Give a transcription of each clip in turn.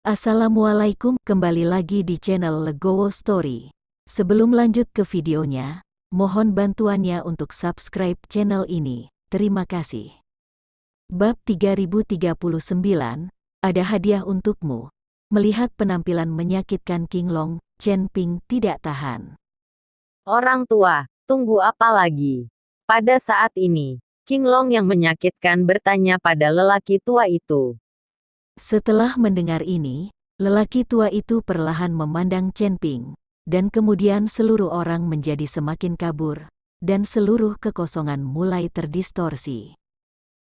Assalamualaikum, kembali lagi di channel Legowo Story. Sebelum lanjut ke videonya, mohon bantuannya untuk subscribe channel ini. Terima kasih. Bab 3039, ada hadiah untukmu. Melihat penampilan menyakitkan Qinglong, Chen Ping tidak tahan. Orang tua, tunggu apa lagi? Pada saat ini, Qinglong yang menyakitkan bertanya pada lelaki tua itu. Setelah mendengar ini, lelaki tua itu perlahan memandang Chen Ping, dan kemudian seluruh orang menjadi semakin kabur, dan seluruh kekosongan mulai terdistorsi.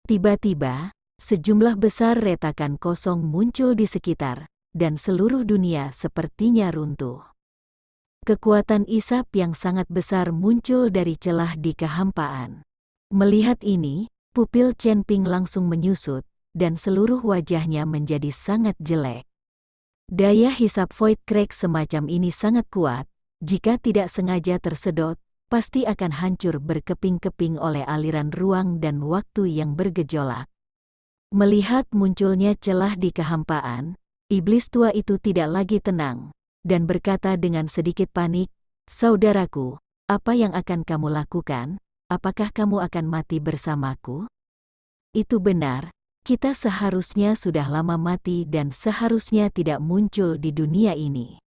Tiba-tiba, sejumlah besar retakan kosong muncul di sekitar, dan seluruh dunia sepertinya runtuh. Kekuatan isap yang sangat besar muncul dari celah di kehampaan. Melihat ini, pupil Chen Ping langsung menyusut, dan seluruh wajahnya menjadi sangat jelek. Daya hisap void crack semacam ini sangat kuat, jika tidak sengaja tersedot, pasti akan hancur berkeping-keping oleh aliran ruang dan waktu yang bergejolak. Melihat munculnya celah di kehampaan, iblis tua itu tidak lagi tenang, dan berkata dengan sedikit panik, "Saudaraku, apa yang akan kamu lakukan? Apakah kamu akan mati bersamaku?" Itu benar. Kita seharusnya sudah lama mati dan seharusnya tidak muncul di dunia ini.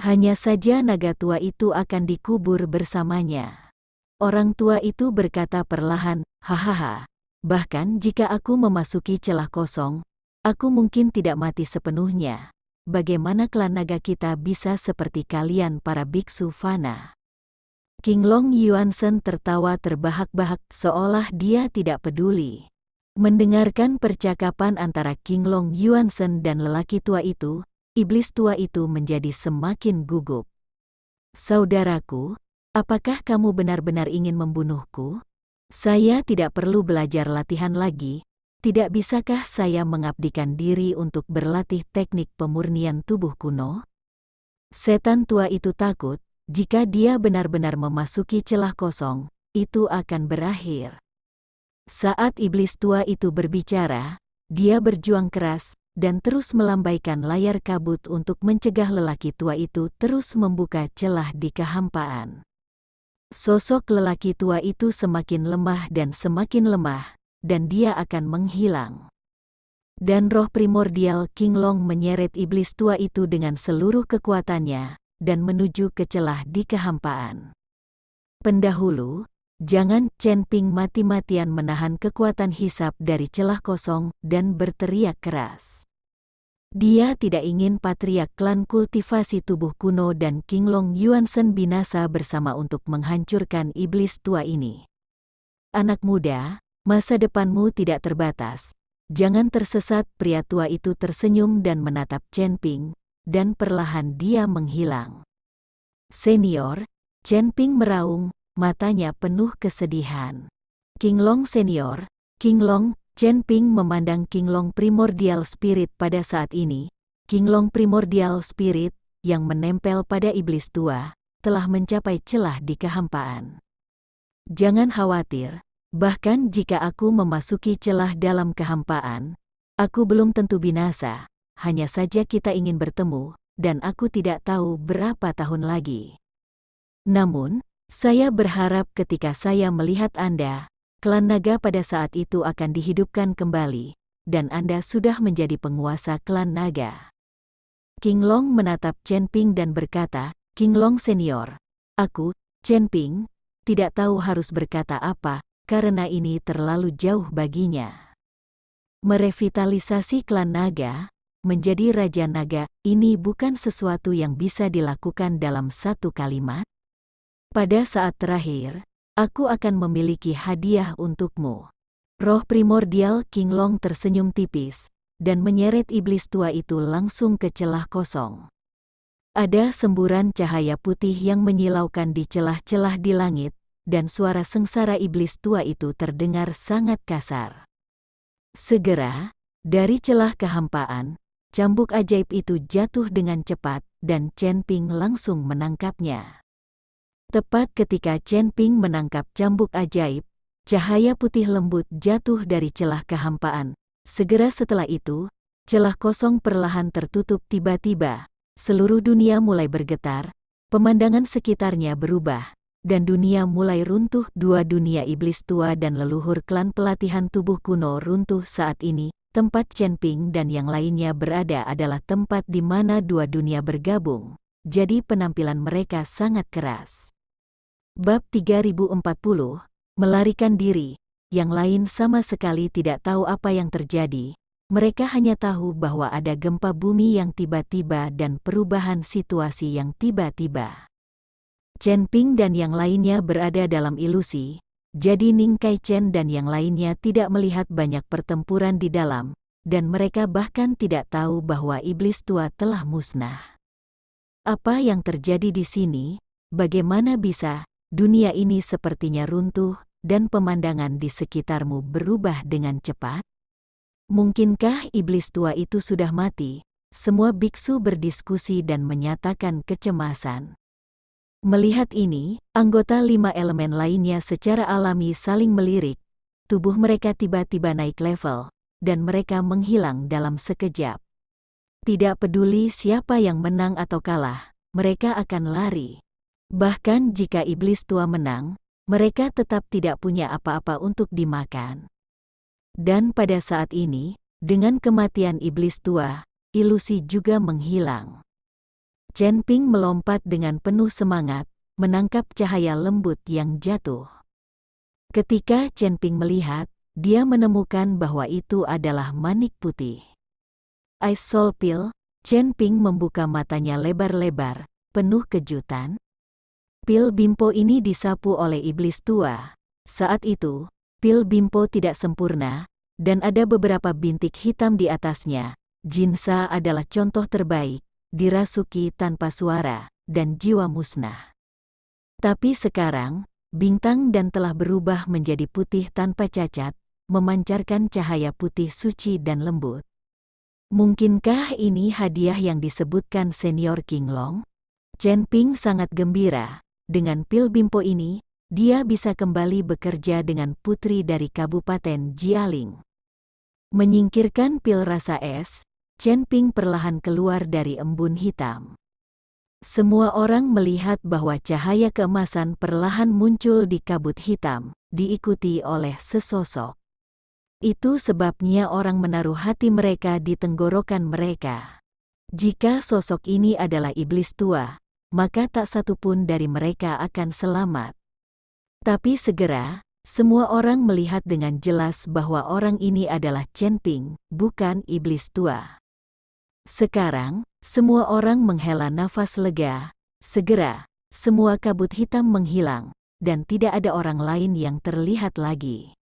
Hanya saja naga tua itu akan dikubur bersamanya. Orang tua itu berkata perlahan, "Hahaha, bahkan jika aku memasuki celah kosong, aku mungkin tidak mati sepenuhnya. Bagaimana klan naga kita bisa seperti kalian para biksu fana?" Qinglong Yuanzhen tertawa terbahak-bahak seolah dia tidak peduli. Mendengarkan percakapan antara Qinglong Yuanzhen dan lelaki tua itu, iblis tua itu menjadi semakin gugup. "Saudaraku, apakah kamu benar-benar ingin membunuhku? Saya tidak perlu belajar latihan lagi. Tidak bisakah saya mengabdikan diri untuk berlatih teknik pemurnian tubuh kuno?" Setan tua itu takut, jika dia benar-benar memasuki celah kosong, itu akan berakhir. Saat iblis tua itu berbicara, dia berjuang keras, dan terus melambaikan layar kabut untuk mencegah lelaki tua itu terus membuka celah di kehampaan. Sosok lelaki tua itu semakin lemah, dan dia akan menghilang. Dan roh primordial Qinglong menyeret iblis tua itu dengan seluruh kekuatannya, dan menuju ke celah di kehampaan. Pendahulu, jangan Chen Ping mati-matian menahan kekuatan hisap dari celah kosong dan berteriak keras. Dia tidak ingin patriark klan kultivasi tubuh kuno dan Qinglong Yuanzhen binasa bersama untuk menghancurkan iblis tua ini. "Anak muda, masa depanmu tidak terbatas. Jangan tersesat." Pria tua itu tersenyum dan menatap Chen Ping, dan perlahan dia menghilang. "Senior," Chen Ping meraung, matanya penuh kesedihan. "Qinglong senior, Qinglong." Chen Ping memandang Qinglong Primordial Spirit pada saat ini. Qinglong Primordial Spirit, yang menempel pada iblis tua, telah mencapai celah di kehampaan. "Jangan khawatir, bahkan jika aku memasuki celah dalam kehampaan, aku belum tentu binasa, hanya saja kita ingin bertemu, dan aku tidak tahu berapa tahun lagi. Namun, saya berharap ketika saya melihat Anda, klan naga pada saat itu akan dihidupkan kembali, dan Anda sudah menjadi penguasa klan naga." Qinglong menatap Chen Ping dan berkata, "Qinglong senior, aku, Chen Ping, tidak tahu harus berkata apa, karena ini terlalu jauh baginya. Merevitalisasi klan naga, menjadi raja naga, ini bukan sesuatu yang bisa dilakukan dalam satu kalimat. Pada saat terakhir, aku akan memiliki hadiah untukmu." Roh primordial Qinglong tersenyum tipis, dan menyeret iblis tua itu langsung ke celah kosong. Ada semburan cahaya putih yang menyilaukan di celah-celah di langit, dan suara sengsara iblis tua itu terdengar sangat kasar. Segera, dari celah kehampaan, cambuk ajaib itu jatuh dengan cepat, dan Chen Ping langsung menangkapnya. Tepat ketika Chen Ping menangkap cambuk ajaib, cahaya putih lembut jatuh dari celah kehampaan. Segera setelah itu, Celah kosong perlahan tertutup tiba-tiba. Seluruh dunia mulai bergetar, pemandangan sekitarnya berubah, dan dunia mulai runtuh. Dua dunia iblis tua dan leluhur klan pelatihan tubuh kuno runtuh saat ini. Tempat Chen Ping dan yang lainnya berada adalah tempat di mana dua dunia bergabung. Jadi penampilan mereka sangat keras. Bab 3040, melarikan diri. Yang lain sama sekali tidak tahu apa yang terjadi. Mereka hanya tahu bahwa ada gempa bumi yang tiba-tiba dan perubahan situasi yang tiba-tiba. Chen Ping dan yang lainnya berada dalam ilusi, jadi Ning Kai Chen dan yang lainnya tidak melihat banyak pertempuran di dalam, dan mereka bahkan tidak tahu bahwa iblis tua telah musnah. Apa yang terjadi di sini? Bagaimana bisa? Dunia ini sepertinya runtuh, dan pemandangan di sekitarmu berubah dengan cepat. Mungkinkah iblis tua itu sudah mati? Semua biksu berdiskusi dan menyatakan kecemasan. Melihat ini, anggota 5 elemen lainnya secara alami saling melirik. Tubuh mereka tiba-tiba naik level, dan mereka menghilang dalam sekejap. Tidak peduli siapa yang menang atau kalah, mereka akan lari. Bahkan jika iblis tua menang, mereka tetap tidak punya apa-apa untuk dimakan. Dan pada saat ini, dengan kematian iblis tua, ilusi juga menghilang. Chen Ping melompat dengan penuh semangat, menangkap cahaya lembut yang jatuh. Ketika Chen Ping melihat, dia menemukan bahwa itu adalah manik putih. Ice Soul Pill. Chen Ping membuka matanya lebar-lebar, penuh kejutan. Pil bimpo ini disapu oleh iblis tua. Saat itu, pil bimpo tidak sempurna, dan ada beberapa bintik hitam di atasnya. Jinsa adalah contoh terbaik, dirasuki tanpa suara, dan jiwa musnah. Tapi sekarang, bintang dan telah berubah menjadi putih tanpa cacat, memancarkan cahaya putih suci dan lembut. Mungkinkah ini hadiah yang disebutkan Senior King Long? Chen Ping sangat gembira. Dengan pil bimpo ini, dia bisa kembali bekerja dengan putri dari Kabupaten Jialing. Menyingkirkan pil rasa es, Chen Ping perlahan keluar dari embun hitam. Semua orang melihat bahwa cahaya keemasan perlahan muncul di kabut hitam, diikuti oleh sesosok. Itu sebabnya orang menaruh hati mereka di tenggorokan mereka. Jika sosok ini adalah iblis tua, maka tak satu pun dari mereka akan selamat. Tapi segera, semua orang melihat dengan jelas bahwa orang ini adalah Chen Ping, bukan iblis tua. Sekarang, semua orang menghela nafas lega. Segera, semua kabut hitam menghilang, dan tidak ada orang lain yang terlihat lagi.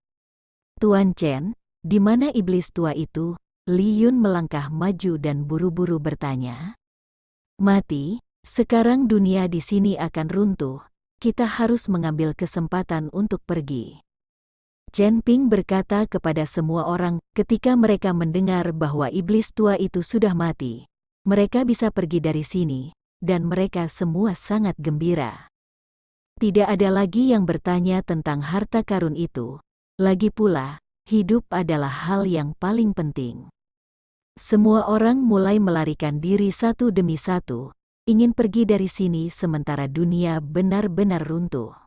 Tuan Chen, di mana iblis tua itu? Li Yun melangkah maju dan buru-buru bertanya. Mati. Sekarang dunia di sini akan runtuh, kita harus mengambil kesempatan untuk pergi. Chen Ping berkata kepada semua orang ketika mereka mendengar bahwa iblis tua itu sudah mati. Mereka bisa pergi dari sini, dan mereka semua sangat gembira. Tidak ada lagi yang bertanya tentang harta karun itu. Lagi pula, hidup adalah hal yang paling penting. Semua orang mulai melarikan diri satu demi satu, ingin pergi dari sini sementara dunia benar-benar runtuh.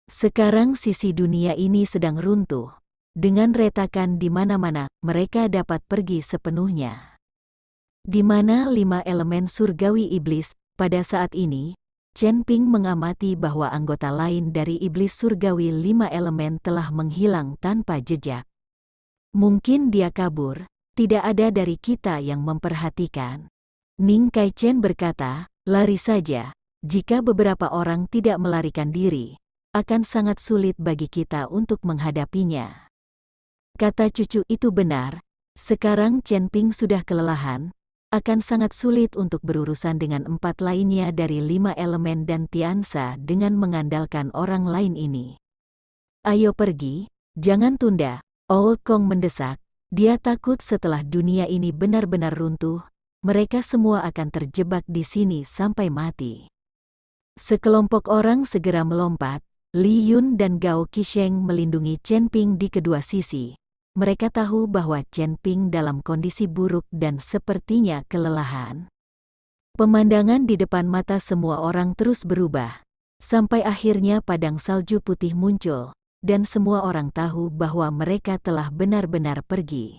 Sekarang sisi dunia ini sedang runtuh. Dengan retakan di mana-mana, mereka dapat pergi sepenuhnya. Di mana 5 elemen surgawi iblis, pada saat ini, Chen Ping mengamati bahwa anggota lain dari iblis surgawi 5 elemen telah menghilang tanpa jejak. Mungkin dia kabur, tidak ada dari kita yang memperhatikan. Ning Kai Chen berkata, lari saja, jika beberapa orang tidak melarikan diri, akan sangat sulit bagi kita untuk menghadapinya. Kata cucu itu benar, sekarang Chen Ping sudah kelelahan, akan sangat sulit untuk berurusan dengan 4 lainnya dari 5 elemen dan Tiansa dengan mengandalkan orang lain ini. Ayo pergi, jangan tunda, Old Kong mendesak, dia takut setelah dunia ini benar-benar runtuh, mereka semua akan terjebak di sini sampai mati. Sekelompok orang segera melompat, Li Yun dan Gao Qisheng melindungi Chen Ping di kedua sisi, mereka tahu bahwa Chen Ping dalam kondisi buruk dan sepertinya kelelahan. Pemandangan di depan mata semua orang terus berubah, sampai akhirnya padang salju putih muncul, dan semua orang tahu bahwa mereka telah benar-benar pergi.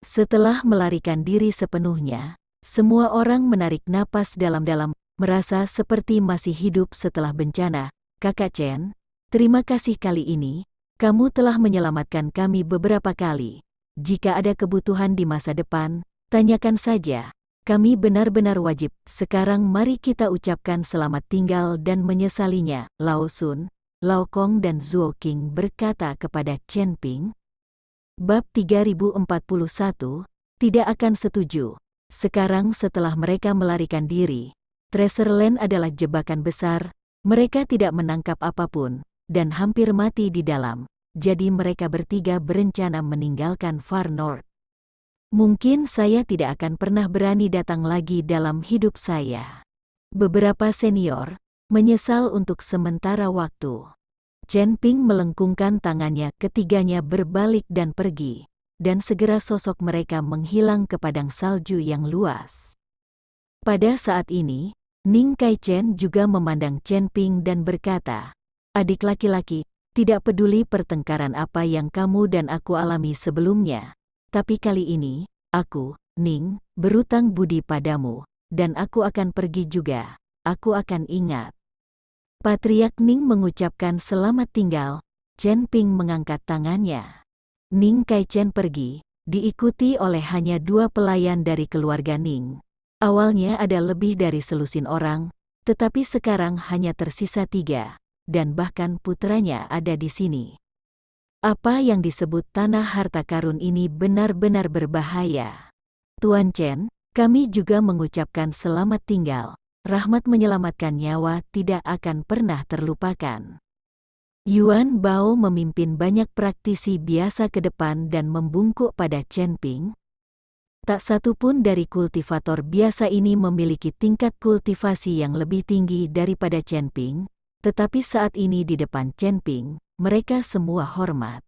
Setelah melarikan diri sepenuhnya, semua orang menarik napas dalam-dalam, merasa seperti masih hidup setelah bencana. Kakak Chen, terima kasih kali ini, kamu telah menyelamatkan kami beberapa kali. Jika ada kebutuhan di masa depan, tanyakan saja. Kami benar-benar wajib. Sekarang mari kita ucapkan selamat tinggal dan menyesalinya. Lao Sun, Lao Kong dan Zuo Qing berkata kepada Chen Ping. Bab 3041, tidak akan setuju. Sekarang setelah mereka melarikan diri, Treasure Land adalah jebakan besar, mereka tidak menangkap apapun, dan hampir mati di dalam, jadi mereka bertiga berencana meninggalkan Far North. Mungkin saya tidak akan pernah berani datang lagi dalam hidup saya. Beberapa senior menyesal untuk sementara waktu. Chen Ping melengkungkan tangannya, ketiganya berbalik dan pergi, dan segera sosok mereka menghilang ke padang salju yang luas. Pada saat ini, Ning Kai-chen juga memandang Chen Ping dan berkata, "Adik laki-laki, tidak peduli pertengkaran apa yang kamu dan aku alami sebelumnya, tapi kali ini, aku, Ning, berutang budi padamu, dan aku akan pergi juga, aku akan ingat." Patriark Ning mengucapkan selamat tinggal, Chen Ping mengangkat tangannya. Ning Kai-chen pergi, diikuti oleh hanya 2 pelayan dari keluarga Ning. Awalnya ada lebih dari selusin orang, tetapi sekarang hanya tersisa 3, dan bahkan putranya ada di sini. Apa yang disebut tanah harta karun ini benar-benar berbahaya. Tuan Chen, kami juga mengucapkan selamat tinggal. Rahmat menyelamatkan nyawa tidak akan pernah terlupakan. Yuan Bao memimpin banyak praktisi biasa ke depan dan membungkuk pada Chen Ping. Tak satu pun dari kultivator biasa ini memiliki tingkat kultivasi yang lebih tinggi daripada Chen Ping, tetapi saat ini di depan Chen Ping, mereka semua hormat.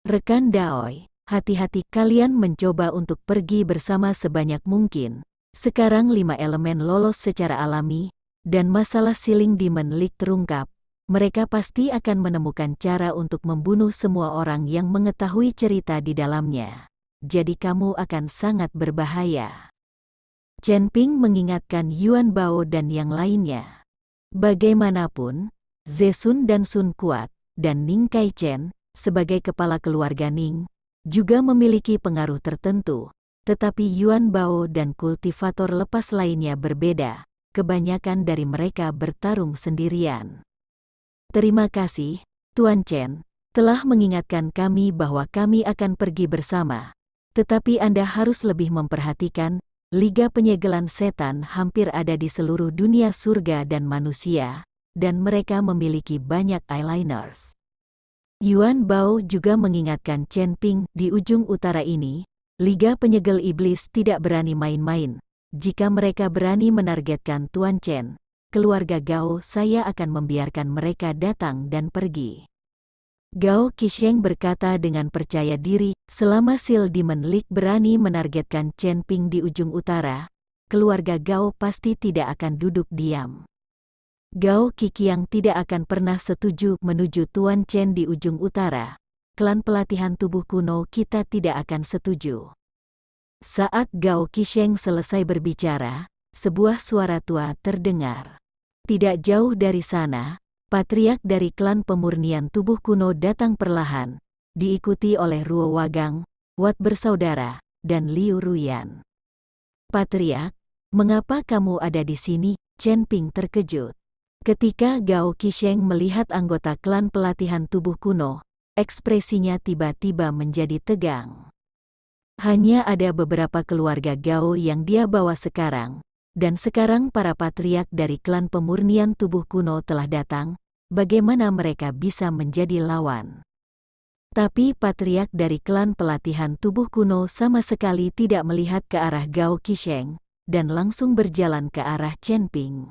Rekan Daoi, hati-hati kalian mencoba untuk pergi bersama sebanyak mungkin. Sekarang 5 elemen lolos secara alami, dan masalah Sealing Demon League terungkap, mereka pasti akan menemukan cara untuk membunuh semua orang yang mengetahui cerita di dalamnya. Jadi kamu akan sangat berbahaya. Chen Ping mengingatkan Yuan Bao dan yang lainnya. Bagaimanapun, Zesun dan Sun kuat, dan Ning Kai-chen, sebagai kepala keluarga Ning, juga memiliki pengaruh tertentu. Tetapi Yuan Bao dan kultivator lepas lainnya berbeda, kebanyakan dari mereka bertarung sendirian. Terima kasih, Tuan Chen, telah mengingatkan kami bahwa kami akan pergi bersama. Tetapi Anda harus lebih memperhatikan, Liga Penyegelan Setan hampir ada di seluruh dunia surga dan manusia, dan mereka memiliki banyak eyeliners. Yuan Bao juga mengingatkan Chen Ping di ujung utara ini, Liga Penyegel Iblis tidak berani main-main. Jika mereka berani menargetkan Tuan Chen, keluarga Gao, saya akan membiarkan mereka datang dan pergi. Gao Qisheng berkata dengan percaya diri, selama Seal Demon League berani menargetkan Chen Ping di ujung utara, keluarga Gao pasti tidak akan duduk diam. Gao Qiqiang tidak akan pernah setuju menuju Tuan Chen di ujung utara. Klan pelatihan tubuh kuno kita tidak akan setuju. Saat Gao Qisheng selesai berbicara, sebuah suara tua terdengar. Tidak jauh dari sana, patriark dari klan pemurnian tubuh kuno datang perlahan, diikuti oleh Ruo Wagang, Wat bersaudara, dan Liu Ruyan. Patriark, mengapa kamu ada di sini? Chen Ping terkejut. Ketika Gao Qisheng melihat anggota klan pelatihan tubuh kuno, ekspresinya tiba-tiba menjadi tegang. Hanya ada beberapa keluarga Gao yang dia bawa sekarang, dan sekarang para patriark dari klan pemurnian tubuh kuno telah datang, bagaimana mereka bisa menjadi lawan? Tapi patriark dari klan pelatihan tubuh kuno sama sekali tidak melihat ke arah Gao Qisheng, dan langsung berjalan ke arah Chen Ping.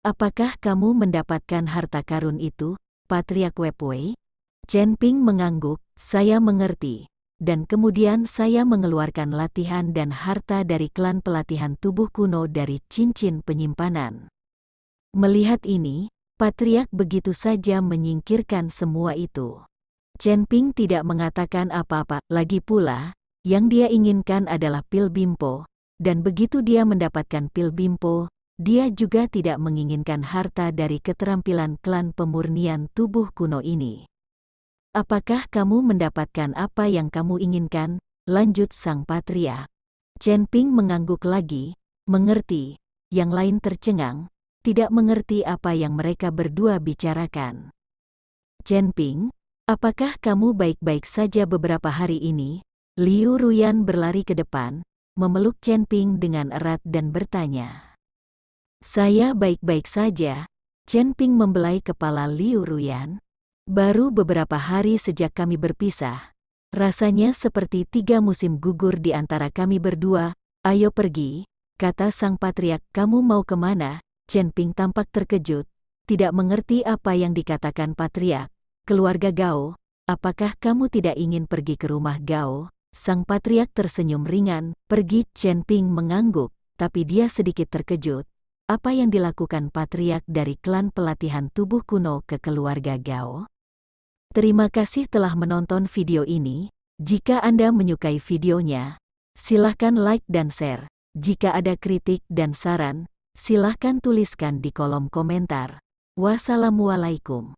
Apakah kamu mendapatkan harta karun itu, Patriark Wei? Chen Ping mengangguk, Saya mengerti. Dan kemudian saya mengeluarkan latihan dan harta dari klan pelatihan tubuh kuno dari cincin penyimpanan. Melihat ini, Patriark begitu saja menyingkirkan semua itu. Chen Ping tidak mengatakan apa-apa, lagi pula, yang dia inginkan adalah pil Bimpo, dan begitu dia mendapatkan pil Bimpo, dia juga tidak menginginkan harta dari keterampilan klan pemurnian tubuh kuno ini. Apakah kamu mendapatkan apa yang kamu inginkan? Lanjut sang Patriark. Chen Ping mengangguk lagi, mengerti, yang lain tercengang, tidak mengerti apa yang mereka berdua bicarakan. Chen Ping, apakah kamu baik-baik saja beberapa hari ini? Liu Ruyan berlari ke depan, memeluk Chen Ping dengan erat dan bertanya. Saya baik-baik saja. Chen Ping membelai kepala Liu Ruyan. Baru beberapa hari sejak kami berpisah. Rasanya seperti 3 musim gugur di antara kami berdua. Ayo pergi, kata sang Patriark. Kamu mau kemana? Chen Ping tampak terkejut, tidak mengerti apa yang dikatakan Patriark. Keluarga Gao, apakah kamu tidak ingin pergi ke rumah Gao? Sang Patriark tersenyum ringan. Pergi? Chen Ping mengangguk, tapi dia sedikit terkejut. Apa yang dilakukan Patriark dari klan pelatihan tubuh kuno ke keluarga Gao? Terima kasih telah menonton video ini. Jika Anda menyukai videonya, silahkan like dan share. Jika ada kritik dan saran, silahkan tuliskan di kolom komentar. Wassalamualaikum.